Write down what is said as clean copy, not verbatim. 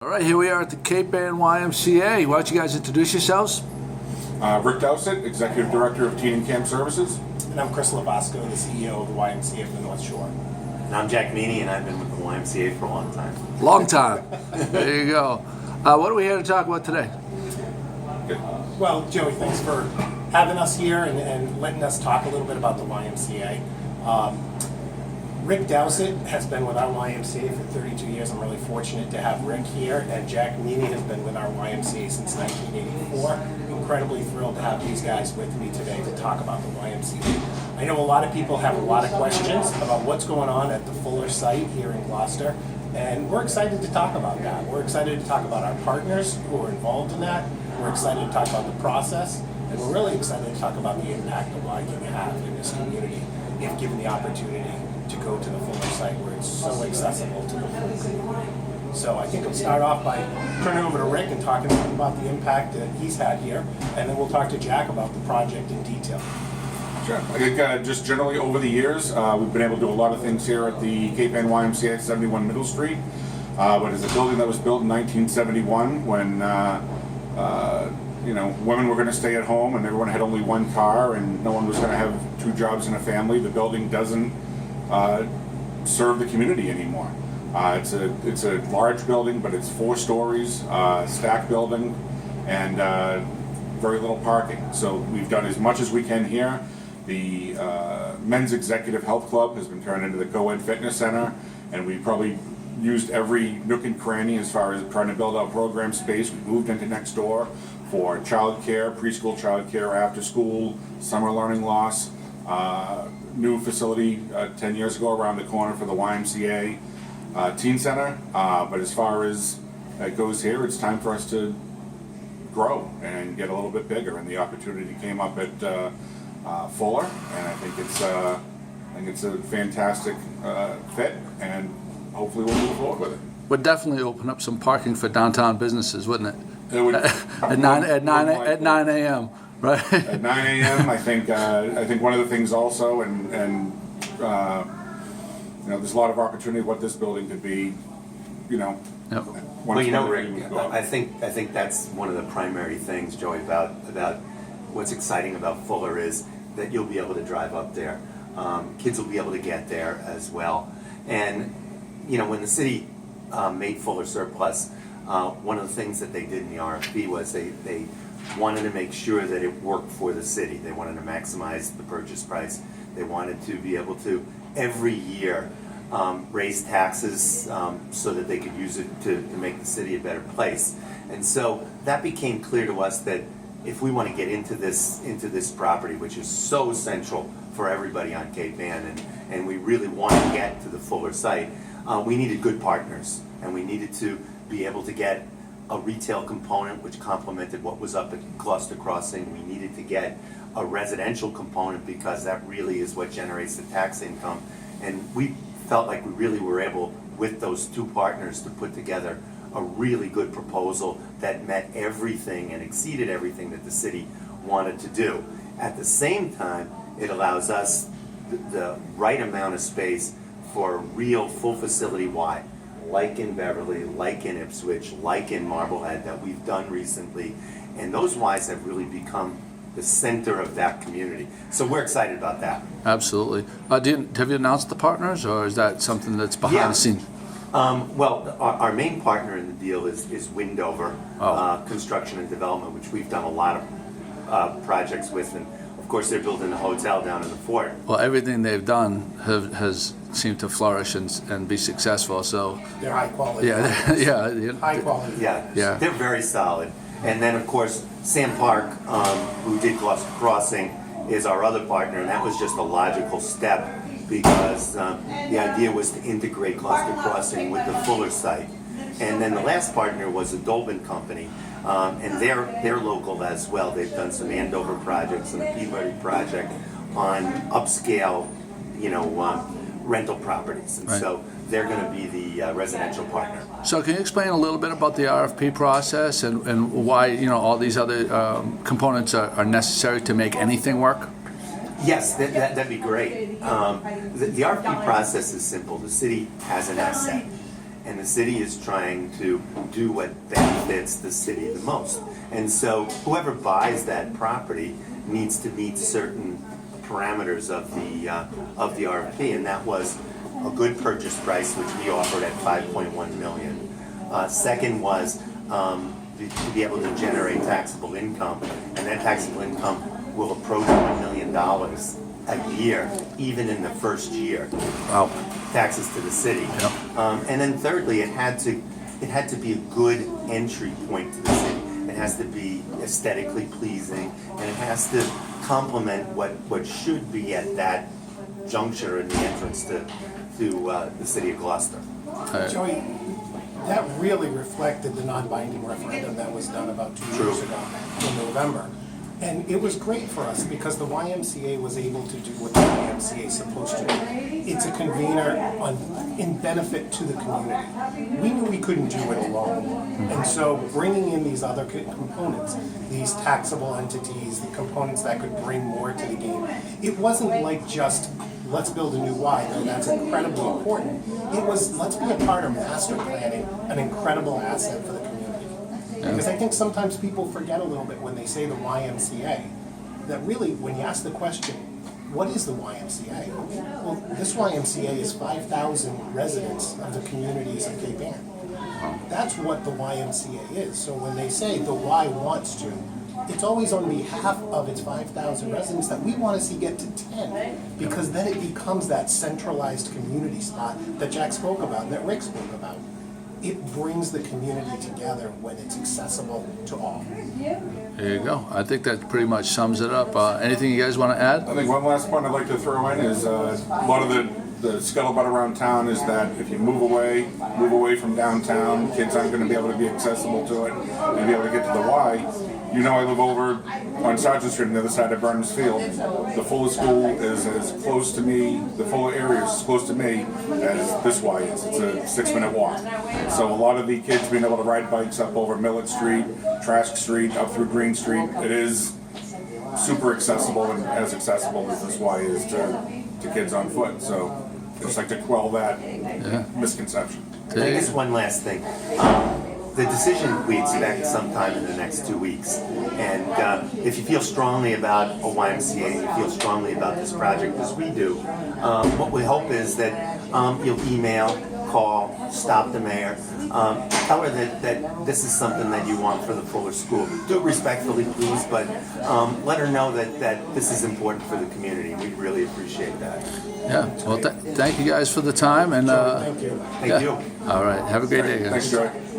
All right, here we are at the Cape Ann YMCA. Why don't you guys introduce yourselves? Rick Dowsett, Executive Director of Teen and Camp Services. And I'm Chris Lavasco, the CEO of the YMCA of the North Shore. And I'm Jack Meany, and I've been with the YMCA for a long time. Long time. There you go. What are we here to talk about today? Good. Well, Joey, thanks for having us here and letting us talk a little bit about the YMCA. Rick Dowsett has been with our YMCA for 32 years. I'm really fortunate to have Rick here, and Jack Meany has been with our YMCA since 1984. Incredibly thrilled to have these guys with me today to talk about the YMCA. I know a lot of people have a lot of questions about what's going on at the Fuller site here in Gloucester, and we're excited to talk about that. We're excited to talk about our partners who are involved in that. We're excited to talk about the process, and we're really excited to talk about the impact that Y can have in this community if given the opportunity to go to the Fuller site where it's so accessible to the whole community. So I think I'll start off by turning over to Rick and talking about the impact that he's had here, and then we'll talk to Jack about the project in detail. Sure. I think just generally over the years, we've been able to do a lot of things here at the Cape Ann YMCA at 71 Middle Street. But it's a building that was built in 1971 when women were going to stay at home and everyone had only one car and no one was going to have two jobs in a family. The building doesn't serve the community anymore. It's a large building, but it's 4 stories, stacked building, and very little parking. So we've done as much as we can here. The Men's Executive Health Club has been turned into the Co-Ed Fitness Center, and we probably used every nook and cranny as far as trying to build out program space. We moved into next door for child care, preschool child care, after school, summer learning loss. New facility 10 years ago around the corner for the YMCA Teen Center. But as far as it goes here, it's time for us to grow and get a little bit bigger. And the opportunity came up at Fuller, and I think it's a fantastic fit, and hopefully we'll move forward with it. Would definitely open up some parking for downtown businesses, wouldn't it? It would, at 9 a.m. Right. At 9 a.m. I think one of the things also, and there's a lot of opportunity what this building could be. Yep. Well, Rick, I think that's one of the primary things, Joey, about what's exciting about Fuller is that you'll be able to drive up there. Kids will be able to get there as well. And when the city made Fuller surplus, one of the things that they did in the RFP was they wanted to make sure that it worked for the city. They wanted to maximize the purchase price. They wanted to be able to, every year, raise taxes so that they could use it to make the city a better place. And so that became clear to us that if we want to get into this property, which is so central for everybody on Cape Ann, and we really want to get to the Fuller site, we needed good partners, and we needed to be able to get a retail component which complemented what was up at Gloucester Crossing. We needed to get a residential component because that really is what generates the tax income. And we felt like we really were able, with those 2 partners, to put together a really good proposal that met everything and exceeded everything that the city wanted to do. At the same time, it allows us the right amount of space for a real full facility Y, like in Beverly, like in Ipswich, like in Marblehead that we've done recently. And those Ys have really become the center of that community. So we're excited about that. Absolutely. Have you announced the partners, or is that something that's behind the scenes? Well, our main partner in the deal is Windover Construction and Development, which we've done a lot of projects with. And of course, they're building a hotel down in the fort. Well, everything they've done has seemed to flourish and be successful. So They're high quality. Yeah. High quality. Yeah, they're very solid. And then, of course, Sam Park, who did Gloucester Crossing, is our other partner, and that was just a logical step because the idea was to integrate Gloucester Crossing with the Fuller site. And then the last partner was a Dolben company, and they're local as well. They've done some Andover projects and a Peabody project on upscale, rental properties, and so they're going to be the residential partner. So can you explain a little bit about the RFP process and why all these other components are necessary to make anything work? Yes, that'd be great. The RFP process is simple. The city has an asset, and the city is trying to do what benefits the city the most. And so whoever buys that property needs to meet certain parameters of the RFP, and that was a good purchase price, which we offered at 5.1 million. Second was to be able to generate taxable income, and that taxable income will approach $1 million a year, even in the first year. Wow. Taxes to the city. Yep. And then thirdly, it had to be a good entry point to the city. It has to be aesthetically pleasing, and it has to complement what should be at that juncture in the entrance to the city of Gloucester. Joey, that really reflected the non-binding referendum that was done about 2 years ago in November. And it was great for us because the YMCA was able to do what the YMCA is supposed to do. It's a convener in benefit to the community. We knew we couldn't do it alone. And so bringing in these other components, these taxable entities, the components that could bring more to the game, it wasn't like just let's build a new Y, though that's incredibly important. It was let's be a part of master planning, an incredible asset for the community. Because I think sometimes people forget a little bit when they say the YMCA, that really, when you ask the question, what is the YMCA? Well, this YMCA is 5,000 residents of the communities of Cape Ann. That's what the YMCA is. So when they say the Y wants to, it's always on behalf of its 5,000 residents that we want to see get to 10, because then it becomes that centralized community spot that Jack spoke about and that Rick spoke about. It brings the community together when it's accessible to all. There you go. I think that pretty much sums it up. Anything you guys want to add? I think one last point I'd like to throw in is a lot of the scuttlebutt around town is that if you move away from downtown, kids aren't going to be able to be accessible to it and be able to get to the Y. You know, I live over on Sergeant Street on the other side of Burns Field. The Fuller School is as close to me, the Fuller area is as close to me as this Y is. It's a 6-minute walk. So a lot of the kids being able to ride bikes up over Millet Street, Trask Street, up through Green Street, it is super accessible and as accessible as this Y is to kids on foot. So just like to quell that misconception. I guess one last thing. The decision we expect sometime in the next 2 weeks. And if you feel strongly about a YMCA and you feel strongly about this project as we do, what we hope is that you'll email, call, stop the mayor, tell her that this is something that you want for the Fuller School. Do it respectfully, please, but let her know that this is important for the community. We'd really appreciate that. Yeah. Well, thank you guys for the time. And Thank you. Thank you. all right. Have a great day, guys. Thanks, Joy.